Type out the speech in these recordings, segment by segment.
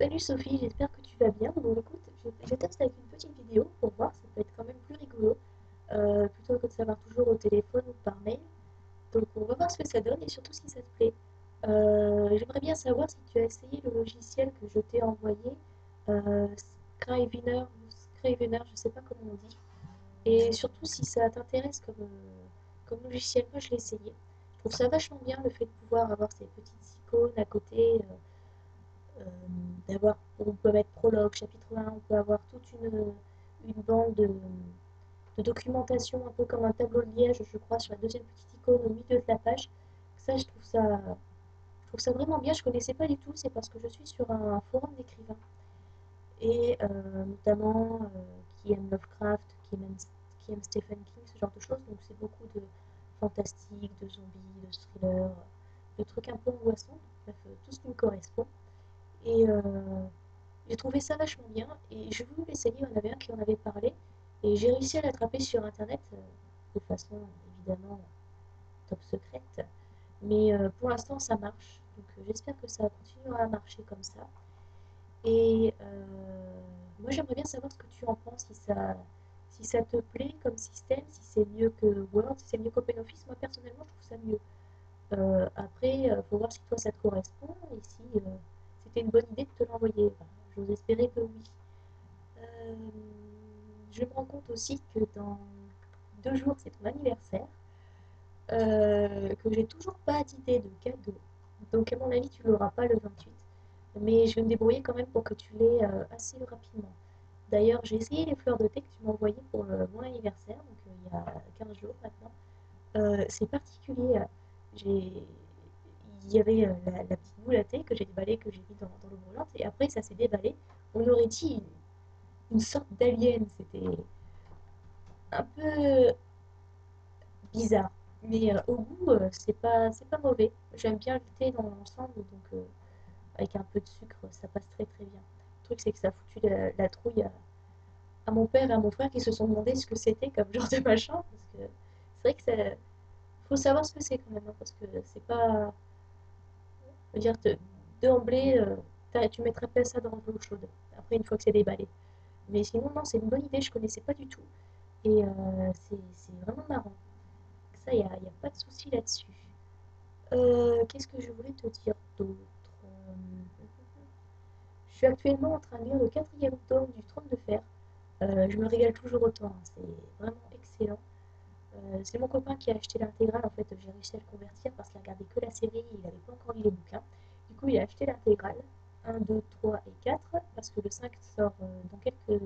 Salut Sophie, j'espère que tu vas bien. Bon, écoute, je teste avec une petite vidéo pour voir, ça peut être quand même plus rigolo, plutôt que de savoir toujours au téléphone ou par mail. Donc on va voir ce que ça donne et surtout si ça te plaît. J'aimerais bien savoir si tu as essayé le logiciel que je t'ai envoyé, euh, Scrivener, Scrivener, je sais pas comment on dit, et surtout si ça t'intéresse comme logiciel. Moi je l'ai essayé. Je trouve ça vachement bien le fait de pouvoir avoir ces petites icônes à côté. euh, on peut mettre prologue, chapitre 1, on peut avoir toute une bande de documentation, un peu comme un tableau de liège, je crois, sur la deuxième petite icône au milieu de la page. Ça, je trouve ça vraiment bien. Je ne connaissais pas du tout, c'est parce que je suis sur un forum d'écrivains, et notamment qui aiment Lovecraft, qui aiment Stephen King, ce genre de choses. Donc c'est beaucoup de fantastique, de zombies, de thrillers, de trucs un peu angoissants. Bref, tout ce qui me correspond. Et j'ai trouvé ça vachement bien et je voulais l'essayer. Il y en avait un qui en avait parlé et j'ai réussi à l'attraper sur internet de façon évidemment top secrète. Mais pour l'instant, ça marche. Donc j'espère que ça continuera à marcher comme ça. Et moi, j'aimerais bien savoir ce que tu en penses, si ça te plaît comme système, si c'est mieux que Word, si c'est mieux qu'OpenOffice. Moi, personnellement, je trouve ça mieux. Après, il faut voir si toi ça te correspond et si c'était une bonne idée de te l'envoyer. Enfin, j'ose espérer que oui. Euh, je me rends compte aussi que dans 2 jours, c'est ton anniversaire, que j'ai toujours pas d'idée de cadeau. Donc, à mon avis, tu l'auras pas le 28. Mais je vais me débrouiller quand même pour que tu l'aies assez rapidement. D'ailleurs, j'ai essayé les fleurs de thé que tu m'as envoyées pour mon anniversaire, donc il y a 15 jours maintenant. C'est particulier. J'ai... Il y avait la petite boule à thé que j'ai déballée, que j'ai mis dans l'eau brûlante, et après ça s'est déballé. On aurait dit une sorte d'alien. C'était un peu bizarre. Mais au goût, c'est pas mauvais. J'aime bien le thé dans l'ensemble, donc avec un peu de sucre, ça passe très très bien. Le truc, c'est que ça a foutu la trouille à mon père et à mon frère qui se sont demandé ce que c'était comme genre de machin, parce que c'est vrai que ça, faut savoir ce que c'est quand même, hein, parce que c'est pas. Je veux dire, d'emblée, tu mettrais pas ça dans l'eau chaude, après une fois que c'est déballé. Mais sinon, non, c'est une bonne idée, je connaissais pas du tout. Et c'est vraiment marrant. Ça, y a pas de souci là-dessus. Qu'est-ce que je voulais te dire d'autre? Je suis actuellement en train de lire le quatrième tome du Trône de Fer. Je me régale toujours autant, hein, c'est vraiment excellent. C'est mon copain qui a acheté l'intégrale, en fait j'ai réussi à le convertir parce qu'il regardait que la série, il n'avait pas encore lu les bouquins. Du coup il a acheté l'intégrale, un 2 3 et 4 parce que le 5 sort dans quelques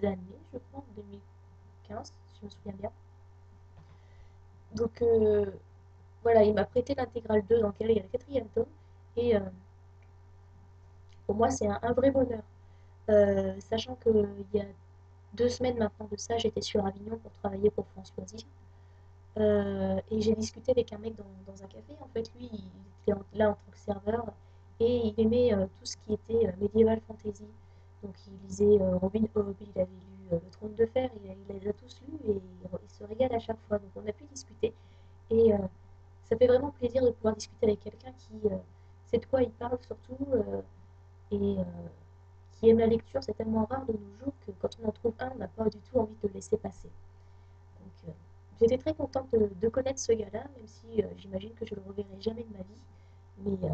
années, je crois, en 2015, si je me souviens bien. Donc voilà, il m'a prêté l'intégrale 2 dans laquelle il y a le quatrième tome, et pour moi c'est un vrai bonheur. Sachant qu'il y a 2 semaines maintenant de ça, j'étais sur Avignon pour travailler pour France Loisirs. Et j'ai discuté avec un mec dans un café. En fait, lui, il était là en tant que serveur et il aimait tout ce qui était médiéval fantasy. Donc, il lisait Robin Hood, il avait lu Le Trône de Fer, il les a tous lus et il se régale à chaque fois. Donc, on a pu discuter et ça fait vraiment plaisir de pouvoir discuter avec quelqu'un qui sait de quoi il parle surtout, et qui aime la lecture. C'est tellement rare de nos jours que quand on en trouve un, on n'a pas du tout envie de le laisser passer. Donc, j'étais très contente de connaître ce gars-là, même si j'imagine que je le reverrai jamais de ma vie. Mais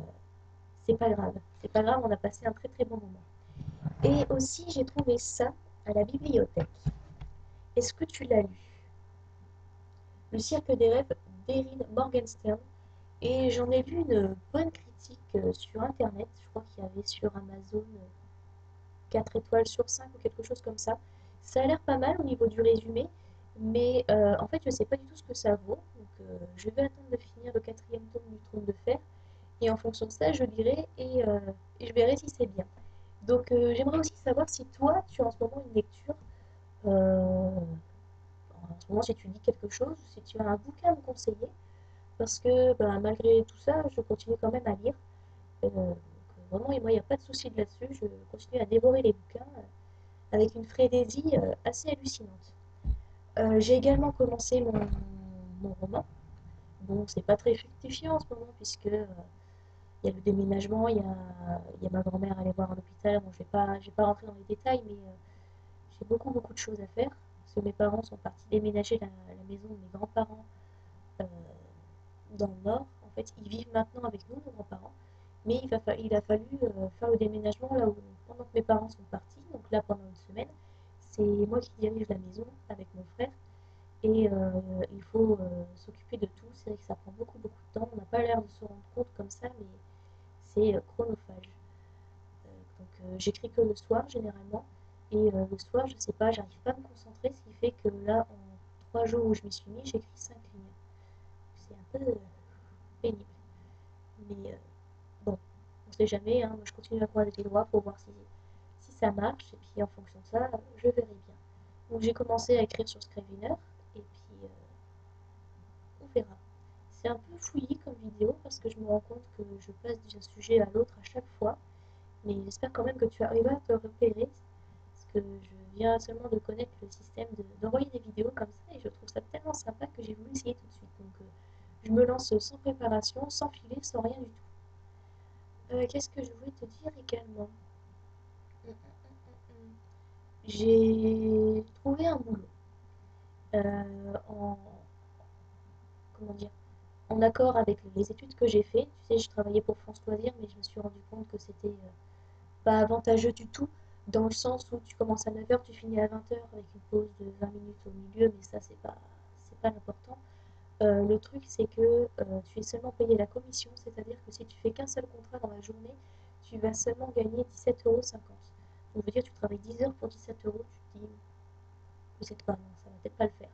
c'est pas grave. C'est pas grave, on a passé un très très bon moment. Et aussi, j'ai trouvé ça à la bibliothèque. Est-ce que tu l'as lu? Le cirque des rêves d'Erin Morgenstern. Et j'en ai lu une bonne critique sur Internet. Je crois qu'il y avait sur Amazon 4 étoiles sur 5 ou quelque chose comme ça. Ça a l'air pas mal au niveau du résumé, mais en fait, je ne sais pas du tout ce que ça vaut. Donc, je vais attendre de finir le quatrième tome du Trône de Fer, et en fonction de ça, je lirai et je verrai si c'est bien. Donc, j'aimerais aussi savoir si toi, tu as en ce moment une lecture, en ce moment, si tu lis quelque chose, si tu as un bouquin à me conseiller, parce que ben, malgré tout ça, je continue quand même à lire. Donc, vraiment, et moi, il n'y a pas de souci là-dessus. Je continue à dévorer les bouquins avec une frénésie assez hallucinante. J'ai également commencé mon roman. Bon, c'est pas très fructifiant en ce moment, puisque il y a le déménagement, il y a ma grand-mère à aller voir à l'hôpital. Bon, je vais pas rentrer dans les détails, mais j'ai beaucoup, beaucoup de choses à faire. Parce que mes parents sont partis déménager la maison de mes grands-parents euh, dans le nord. En fait, ils vivent maintenant avec nous, nos grands-parents. Mais il a fallu faire le déménagement là où, pendant que mes parents sont partis, donc là pendant une semaine, c'est moi qui dirige la maison avec mon frère. Et il faut s'occuper de tout. C'est vrai que ça prend beaucoup, beaucoup de temps. On n'a pas l'air de se rendre compte comme ça, mais c'est chronophage. J'écris que le soir généralement. Et le soir, je sais pas, j'arrive pas à me concentrer, ce qui fait que là, en 3 jours où je m'y suis mis, j'écris 5 lignes. C'est un peu pénible. Mais bon, on sait jamais, hein. Moi, je continue à croiser les doigts pour voir si ça marche. Et puis en fonction de ça, je verrai bien. Donc j'ai commencé à écrire sur Scrivener. Et puis on verra. C'est un peu fouillis comme vidéo parce que je me rends compte que je passe d'un sujet à l'autre à chaque fois. Mais j'espère quand même que tu arrives à te repérer. Parce que je viens seulement de connaître le système d'envoyer des vidéos comme ça. Et je trouve ça tellement sympa que j'ai voulu essayer tout de suite. Donc je me lance sans préparation, sans filet, sans rien du tout. Qu'est-ce que je voulais te dire également? J'ai trouvé un boulot en, comment dire, en accord avec les études que j'ai fait. Tu sais, je travaillais pour France Loisirs, mais je me suis rendu compte que c'était pas avantageux du tout, dans le sens où tu commences à 9 heures, tu finis à 20 heures avec une pause de 20 minutes au milieu, mais ça, c'est pas l'important. Le truc, c'est que tu es seulement payé la commission, c'est-à-dire que si tu fais qu'un seul contrat dans la journée, tu vas seulement gagner 17,50 €. Donc, je veux dire, tu travailles 10 heures pour 17 euros, tu te dis, peut-être pas, non, ça va peut-être pas le faire.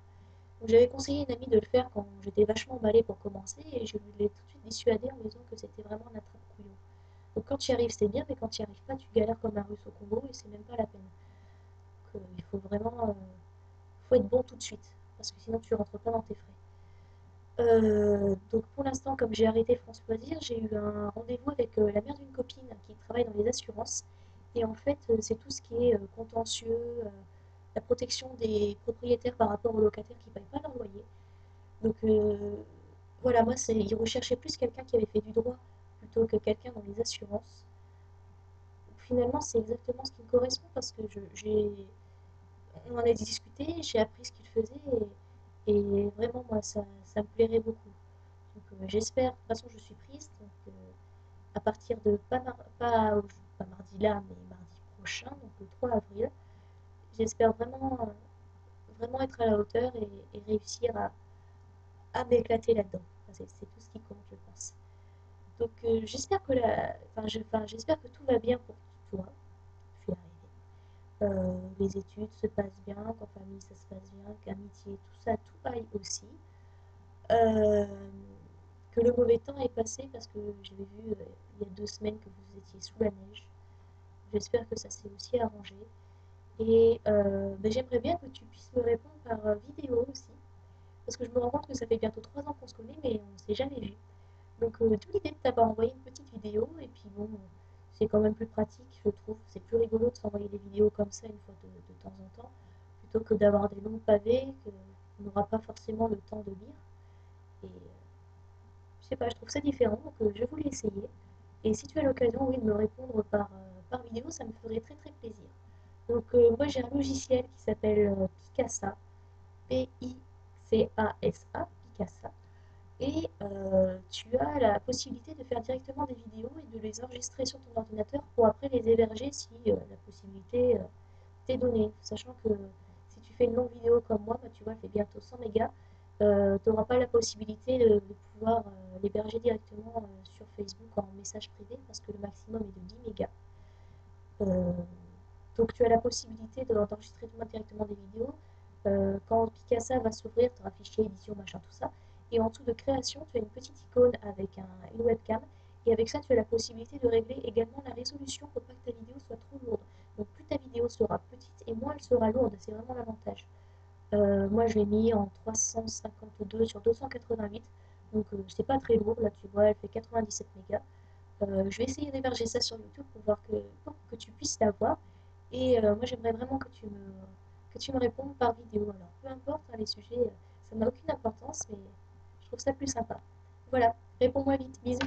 Donc, j'avais conseillé à une amie de le faire quand j'étais vachement emballée pour commencer, et je l'ai tout de suite dissuadée en me disant que c'était vraiment un attrape-couillon. Donc, quand tu y arrives, c'est bien, mais quand tu n'y arrives pas, tu galères comme un russe au Congo, et c'est même pas la peine. Donc, il faut vraiment faut être bon tout de suite, parce que sinon, tu rentres pas dans tes frais. Donc pour l'instant, comme j'ai arrêté France Loisirs, j'ai eu un rendez-vous avec la mère d'une copine qui travaille dans les assurances. Et en fait, c'est tout ce qui est contentieux, la protection des propriétaires par rapport aux locataires qui ne payent pas leur loyer. Donc voilà, moi, ils recherchaient plus quelqu'un qui avait fait du droit plutôt que quelqu'un dans les assurances. Finalement, c'est exactement ce qui me correspond parce que on en a discuté, j'ai appris ce qu'il faisait et vraiment, moi, ça me plairait beaucoup. Donc j'espère, de toute façon je suis prise, donc à partir de pas mardi là, mais mardi prochain, donc le 3 avril, j'espère vraiment, vraiment être à la hauteur et réussir à m'éclater là-dedans. Enfin, c'est tout ce qui compte, je pense. Donc j'espère que j'espère que tout va bien pour toi. Je suis arrivée. Les études se passent bien, qu'en famille ça se passe bien, qu'amitié, tout ça, tout aille aussi. Euh, que le mauvais temps est passé parce que j'avais vu il y a 2 semaines que vous étiez sous la neige. J'espère que ça s'est aussi arrangé. Et ben, j'aimerais bien que tu puisses me répondre par vidéo aussi. Parce que je me rends compte que ça fait bientôt 3 ans qu'on se connaît, mais on ne s'est jamais vu. Donc, d'où l'idée de t'avoir envoyé une petite vidéo. Et puis, bon, c'est quand même plus pratique, je trouve. C'est plus rigolo de s'envoyer des vidéos comme ça une fois de temps en temps, plutôt que d'avoir des longs pavés qu'on n'aura pas forcément le temps de lire. Et je sais pas, je trouve ça différent, donc je voulais essayer. Et si tu as l'occasion, oui, de me répondre par vidéo, ça me ferait très très plaisir. Donc moi j'ai un logiciel qui s'appelle Picasa, Picasa, Picasa. Et tu as la possibilité de faire directement des vidéos et de les enregistrer sur ton ordinateur pour après les héberger si la possibilité t'est donnée. Sachant que si tu fais une longue vidéo comme moi, bah, tu vois, elle fait bientôt 100 mégas, tu n'auras pas la possibilité de pouvoir l'héberger directement sur Facebook en message privé parce que le maximum est de 10 mégas. Euh, donc tu as la possibilité d'enregistrer directement des vidéos. Quand Picasa va s'ouvrir, tu auras fichier, édition, machin, tout ça. Et en dessous de création, tu as une petite icône avec une webcam. Et avec ça, tu as la possibilité de régler également la résolution pour pas que ta vidéo soit trop lourde. Donc plus ta vidéo sera petite et moins elle sera lourde. C'est vraiment l'avantage. Moi, je l'ai mis en 352 sur 288. Donc, c'est pas très lourd. Là, tu vois, elle fait 97 mégas. Je vais essayer d'héberger ça sur YouTube pour que tu puisses la voir. Et moi, j'aimerais vraiment que tu me répondes par vidéo. Alors, peu importe hein, les sujets, ça n'a aucune importance, mais je trouve ça plus sympa. Voilà, réponds-moi vite. Bisous.